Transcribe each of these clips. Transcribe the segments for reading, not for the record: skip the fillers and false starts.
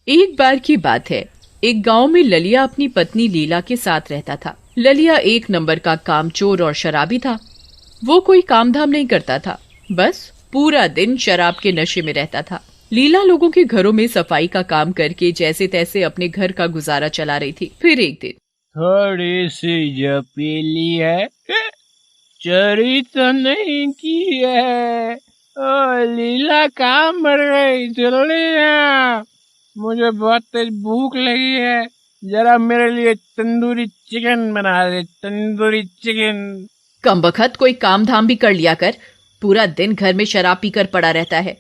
एक बार की बात है, एक गांव में ललिया अपनी पत्नी लीला के साथ रहता था। ललिया एक नंबर का कामचोर और शराबी था। वो कोई काम धाम नहीं करता था, बस पूरा दिन शराब के नशे में रहता था। लीला लोगों के घरों में सफाई का काम करके जैसे तैसे अपने घर का गुजारा चला रही थी। फिर एक दिन, थोड़ी सी जो पीली है, चोरी तो नहीं की है। ओ लीला, कहाँ मर गई? जल्दी आ, मुझे बहुत तेज भूख लगी है। जरा मेरे लिए तंदूरी चिकन बना दे, तंदूरी चिकन। कमबख्त कोई काम धाम भी कर लिया कर। पूरा दिन घर में शराब पीकर पड़ा रहता है।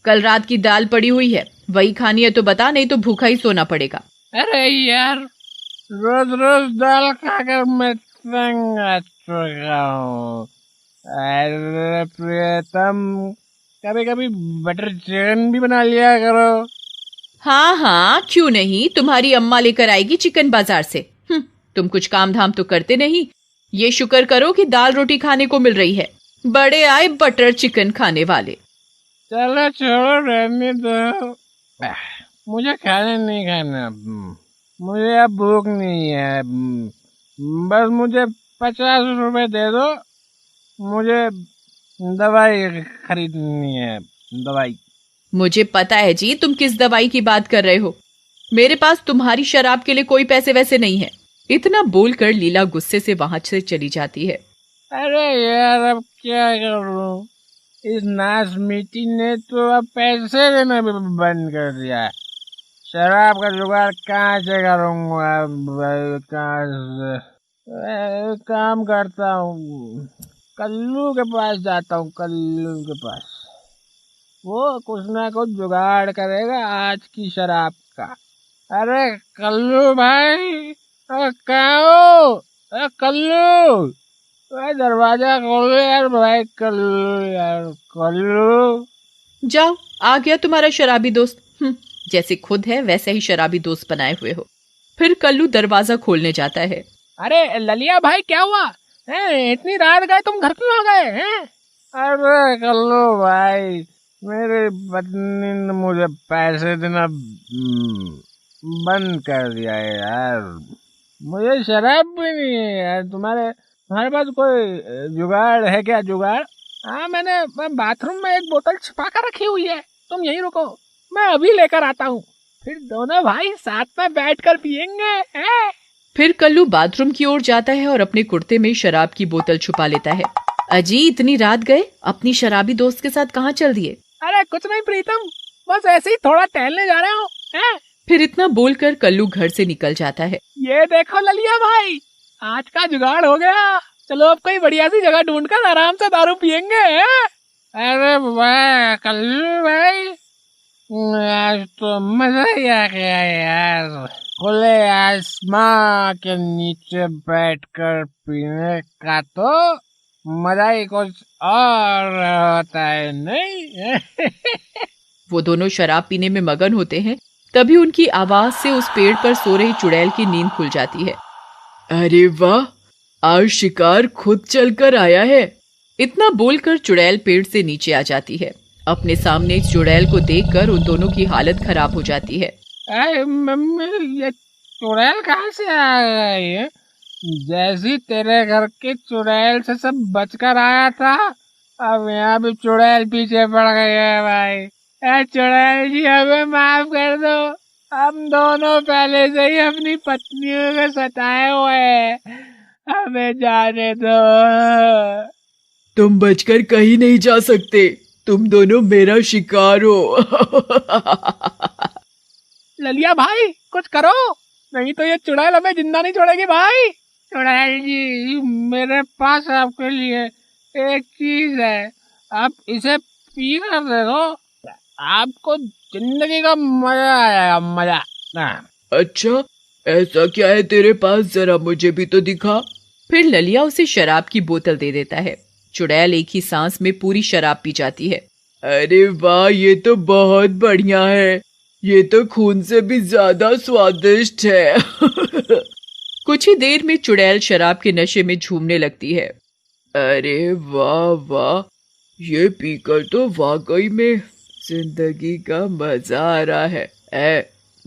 कल रात की दाल पड़ी हुई है, वही खानी है तो बता, नहीं तो भूखा ही सोना पड़ेगा। अरे यार, रोज रोज दाल खाकर मैं तंग आ चुका हूँ। अरे प्रियतम, कभी कभी बटर चिकन भी बना लिया करो। हाँ हाँ, क्यों नहीं, तुम्हारी अम्मा लेकर आएगी चिकन बाजार से। तुम कुछ काम धाम तो करते नहीं। ये शुक्र करो कि दाल रोटी खाने को मिल रही है। बड़े आए बटर चिकन खाने वाले। चलो छोड़ो, रहने दो। मुझे खाना नहीं खाना। मुझे अब भूख नहीं है। बस मुझे 50 रुपए दे दो। मुझे दवाई खरीदनी है, दवाई। मुझे पता है जी, तुम किस दवाई की बात कर रहे हो। मेरे पास तुम्हारी शराब के लिए कोई पैसे वैसे नहीं है। इतना बोलकर लीला गुस्से से वहां से चली जाती है। अरे यार, अब क्या करूं? इस नाश मिट्टी ने तो अब पैसे देना भी बंद कर दिया है। शराब का जुगाड़ कहाँ से करूंगा? कहाँ से? काम करता हूँ, कल्लू के पास जाता हूँ, कल्लू के पास। वो कुछ ना कुछ जुगाड़ करेगा आज की शराब का। अरे कल्लू भाई, कहाँ हो? कल्लू, दरवाजा खोलो यार भाई। कल्लू यार, कल्लू। जाओ, आ गया तुम्हारा शराबी दोस्त। जैसे खुद है वैसे ही शराबी दोस्त बनाए हुए हो। फिर कल्लू दरवाजा खोलने जाता है। अरे ललिया भाई, क्या हुआ है? इतनी रात गए तुम, घर क्यों आ गए हैं? अरे कल्लू भाई, मेरी पत्नी ने मुझे पैसे देना बंद कर दिया है यार। मुझे शराब भी नहीं है यार। तुम्हारे पास कोई जुगाड़ है क्या? जुगाड़? हाँ, मैं बाथरूम में एक बोतल छिपा कर रखी हुई है। तुम यहीं रुको, मैं अभी लेकर आता हूँ। फिर दोनों भाई साथ में बैठकर पियेंगे, हैं? फिर कल्लू बाथरूम की ओर जाता है और अपने कुर्ते में शराब की बोतल छुपा लेता है। अजी, इतनी रात गए, अपनी शराबी दोस्त के साथ कहाँ चल दिए? अरे कुछ नहीं प्रीतम, बस ऐसे ही थोड़ा टहलने जा रहे हो, हैं? फिर इतना बोलकर कल्लू घर से निकल जाता है। ये देखो ललिया भाई, आज का जुगाड़ हो गया। चलो अब कोई बढ़िया सी जगह ढूंढकर आराम से दारू पियेंगे, हैं? अरे वाह कल्लू भाई, आज तो मजा ही आ गया यार। खुले आसमां के नीचे बैठकर पीने का तो मजा ही कुछ और होता है, नहीं? वो दोनों शराब पीने में मगन होते हैं। तभी उनकी आवाज से उस पेड़ पर सो रही चुड़ैल की नींद खुल जाती है। अरे वाह, आज शिकार खुद चलकर आया है। इतना बोलकर चुड़ैल पेड़ से नीचे आ जाती है। अपने सामने इस चुड़ैल को देखकर उन दोनों की हालत खराब हो जाती है। अरे मम्मी, ये चुड़ैल कहाँ से आ गई है? जैसी तेरे घर के चुड़ैल से सब बचकर आया था, अब यहाँ भी चुड़ैल पीछे पड़ गई है भाई। चुड़ैल जी, हमें माफ कर दो। हम दोनों पहले से ही अपनी पत्नियों को सताए हुए हैं, हमें जाने दो। तुम बचकर कहीं नहीं जा सकते, तुम दोनों मेरा शिकार हो। ललिया भाई, कुछ करो, नहीं तो ये चुड़ैल हमें जिंदा नहीं छोड़ेगी भाई। चुड़ैल जी, मेरे पास आपके लिए एक चीज है, आप इसे पी कर देखो, आपको जिंदगी का मजा आएगा, मजा। अच्छा, ऐसा क्या है तेरे पास, जरा मुझे भी तो दिखा। फिर ललिया उसे शराब की बोतल दे देता है। चुड़ैल एक ही सांस में पूरी शराब पी जाती है। अरे वाह, ये तो बहुत बढ़िया है, ये तो खून से भी ज्यादा स्वादिष्ट है। कुछ ही देर में चुड़ैल शराब के नशे में झूमने लगती है। अरे वाह वाह, ये पीकर तो वाकई में जिंदगी का मजा आ रहा है।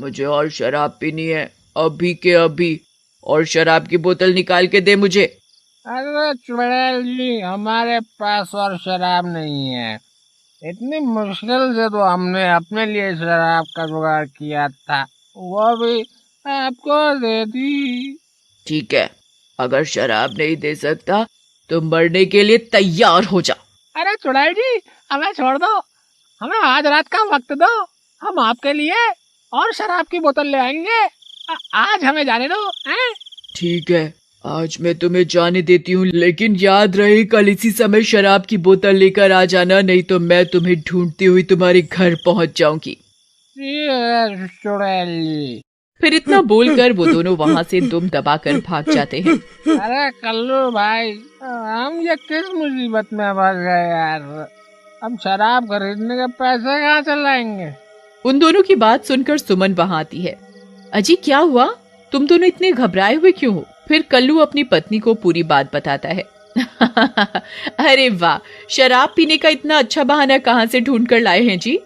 मुझे और शराब पीनी है, अभी के अभी। और शराब की बोतल निकाल के दे मुझे। अरे चुड़ैल जी, हमारे पास और शराब नहीं है। इतनी मुश्किल से तो हमने अपने लिए शराब का जुगाड़ किया था, वो भी आपको दे दी। ठीक है, अगर शराब नहीं दे सकता तो मरने के लिए तैयार हो जा। अरे चुड़ैल जी, हमें छोड़ दो, हमें आज रात का वक्त दो, हम आपके लिए और शराब की बोतल ले आएंगे। आज हमें जाने दो, हैं? ठीक है, आज मैं तुम्हें जाने देती हूँ, लेकिन याद रहे कल इसी समय शराब की बोतल लेकर आ जाना, नहीं तो मैं तुम्हें ढूंढती हुई तुम्हारे घर पहुँच जाऊंगी। चुड़ैल जी। फिर इतना बोलकर वो दोनों वहाँ से दुम दबाकर भाग जाते हैं। अरे कल्लू भाई, हम ये किस मुसीबत में फंस गए यार। हम शराब खरीदने के पैसे कहाँ से लाएंगे? उन दोनों की बात सुनकर सुमन वहाँ आती है। अजी क्या हुआ, तुम दोनों इतने घबराए हुए क्यों हो? फिर कल्लू अपनी पत्नी को पूरी बात बताता है। अरे वाह, शराब पीने का इतना अच्छा बहाना कहाँ से ढूंढ कर लाए हैं जी?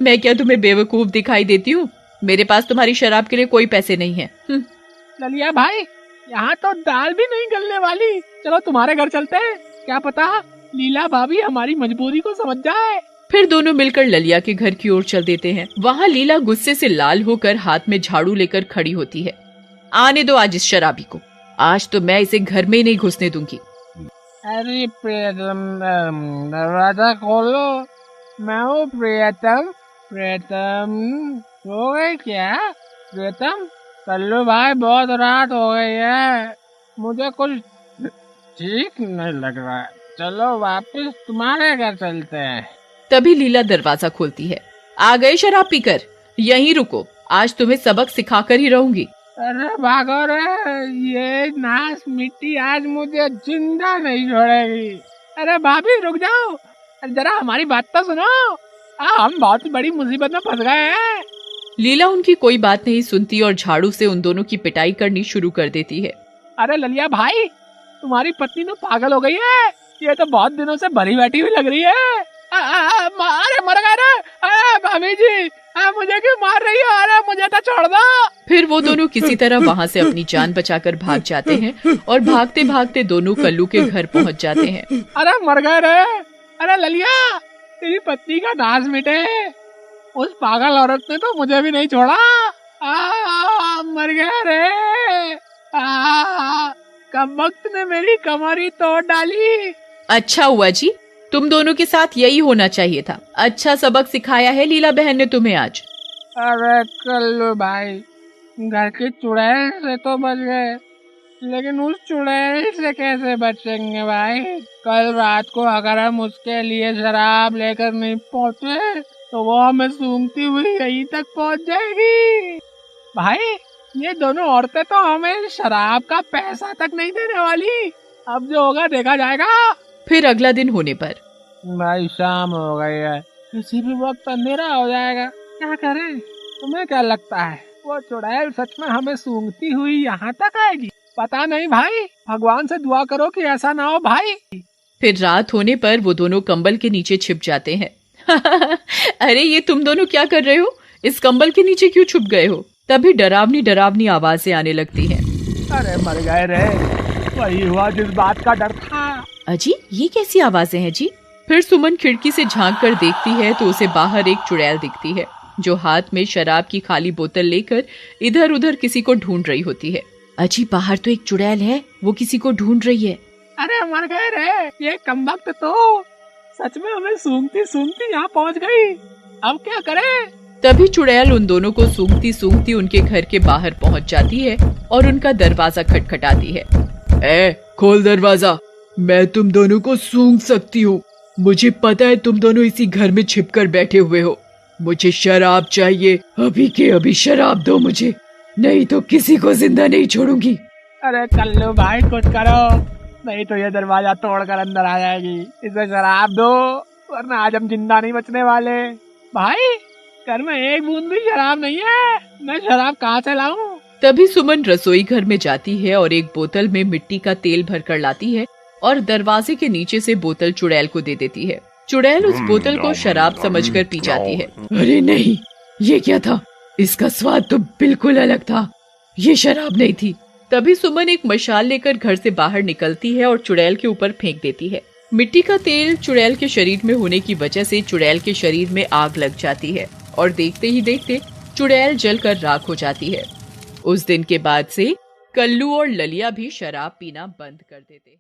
मैं क्या तुम्हें बेवकूफ दिखाई देती हूँ? मेरे पास तुम्हारी शराब के लिए कोई पैसे नहीं है। ललिया भाई, यहाँ तो दाल भी नहीं गलने वाली। चलो तुम्हारे घर चलते हैं, क्या पता लीला भाभी हमारी मजबूरी को समझ जाए। फिर दोनों मिलकर ललिया के घर की ओर चल देते हैं। वहाँ लीला गुस्से से लाल होकर हाथ में झाड़ू लेकर खड़ी होती है। आने दो आज इस शराबी को, आज तो मैं इसे घर में ही नहीं घुसने दूंगी। अरे प्रियतम, दरवाजा खोलो, मैं हूँ प्रियतम। प्रियतम सो गए क्या? प्रियतम, कल्लू भाई बहुत रात हो गई है, मुझे कुछ ठीक नहीं लग रहा है, चलो वापस तुम्हारे घर चलते हैं। तभी लीला दरवाजा खोलती है। आ गए शराब पीकर? यहीं रुको, आज तुम्हें सबक सिखाकर ही रहूंगी। अरे भागो रे, ये नाश मिट्टी आज मुझे जिंदा नहीं छोड़ेगी। अरे भाभी रुक जाओ, जरा हमारी बात तो सुनो, हम बहुत बड़ी मुसीबत में फंस गए हैं। लीला उनकी कोई बात नहीं सुनती और झाड़ू से उन दोनों की पिटाई करनी शुरू कर देती है। अरे ललिया भाई, तुम्हारी पत्नी तो पागल हो गई है, ये तो बहुत दिनों से भरी बैठी हुई लग रही है। अरे मर गए रे, अरे भाभी जी, मुझे क्यों मार रही हो? अरे मुझे तो छोड़ दो। फिर वो दोनों किसी तरह वहाँ से अपनी जान बचाकर भाग जाते हैं और भागते भागते दोनों कल्लू के घर पहुँच जाते हैं। अरे मर गए रे। अरे ललिया, तेरी पत्नी का नाश मिटे, उस पागल औरत ने तो मुझे भी नहीं छोड़ा। मर गया रे। कब वक्त ने मेरी कमर ही तोड़ डाली। अच्छा हुआ जी, तुम दोनों के साथ यही होना चाहिए था। अच्छा सबक सिखाया है लीला बहन ने तुम्हें आज। अरे कल्लू भाई, घर की चुड़ैल से तो बच गए, लेकिन उस चुड़ैल से कैसे बचेंगे भाई? कल रात को अगर हम उसके लिए शराब लेकर नहीं पहुँचे तो वो हमें सूंघती हुई यहीं तक पहुँच जाएगी। भाई, ये दोनों औरतें तो हमें शराब का पैसा तक नहीं देने वाली। अब जो होगा देखा जाएगा। फिर अगला दिन होने पर भाई शाम हो गई है, किसी भी वक्त अंधेरा हो जाएगा, क्या करें? तुम्हें क्या लगता है वो चुड़ैल सच में हमें सूंघती हुई यहाँ तक आएगी? पता नहीं भाई, भगवान से दुआ करो कि ऐसा ना हो भाई। फिर रात होने पर वो दोनों कंबल के नीचे छिप जाते हैं। अरे ये तुम दोनों क्या कर रहे हो? इस कंबल के नीचे क्यों छुप गए हो? तभी डरावनी डरावनी आवाजें आने लगती हैं। अरे मर गए रे, वही हुआ जिस बात का डर था। अजी ये कैसी आवाजें हैं जी? फिर सुमन खिड़की से झांक कर देखती है तो उसे बाहर एक चुड़ैल दिखती है जो हाथ में शराब की खाली बोतल लेकर इधर उधर किसी को ढूंढ रही होती है। अजी बाहर तो एक चुड़ैल है, वो किसी को ढूंढ रही है। अरे मर गए रे, ये कमबख्त तो सच में हमें सूंघती सूंघती यहाँ पहुँच गई। अब क्या करें? तभी चुड़ैल उन दोनों को सूंघती सूंघती उनके घर के बाहर पहुँच जाती है और उनका दरवाजा खटखटाती है। ए, खोल दरवाजा, मैं तुम दोनों को सूंघ सकती हूँ। मुझे पता है तुम दोनों इसी घर में छिपकर बैठे हुए हो। मुझे शराब चाहिए, अभी के अभी शराब दो मुझे, नहीं तो किसी को जिंदा नहीं छोड़ूंगी। अरे कल्लू भाई कुछ करो, नहीं तो ये दरवाजा तोड़कर अंदर आ जाएगी। इसे शराब दो, वरना आज हम जिंदा नहीं बचने वाले। भाई, घर में एक बूंद भी शराब नहीं है, मैं शराब कहाँ से लाऊं? तभी सुमन रसोई घर में जाती है और एक बोतल में मिट्टी का तेल भरकर लाती है और दरवाजे के नीचे से बोतल चुड़ैल को दे देती है। चुड़ैल उस बोतल को शराब समझकर पी जाती है। अरे नहीं, ये क्या था? इसका स्वाद तो बिल्कुल अलग था, ये शराब नहीं थी। तभी सुमन एक मशाल लेकर घर से बाहर निकलती है और चुड़ैल के ऊपर फेंक देती है। मिट्टी का तेल चुड़ैल के शरीर में होने की वजह से चुड़ैल के शरीर में आग लग जाती है और देखते ही देखते चुड़ैल जलकर राख हो जाती है। उस दिन के बाद से कल्लू और ललिया भी शराब पीना बंद कर देते हैं।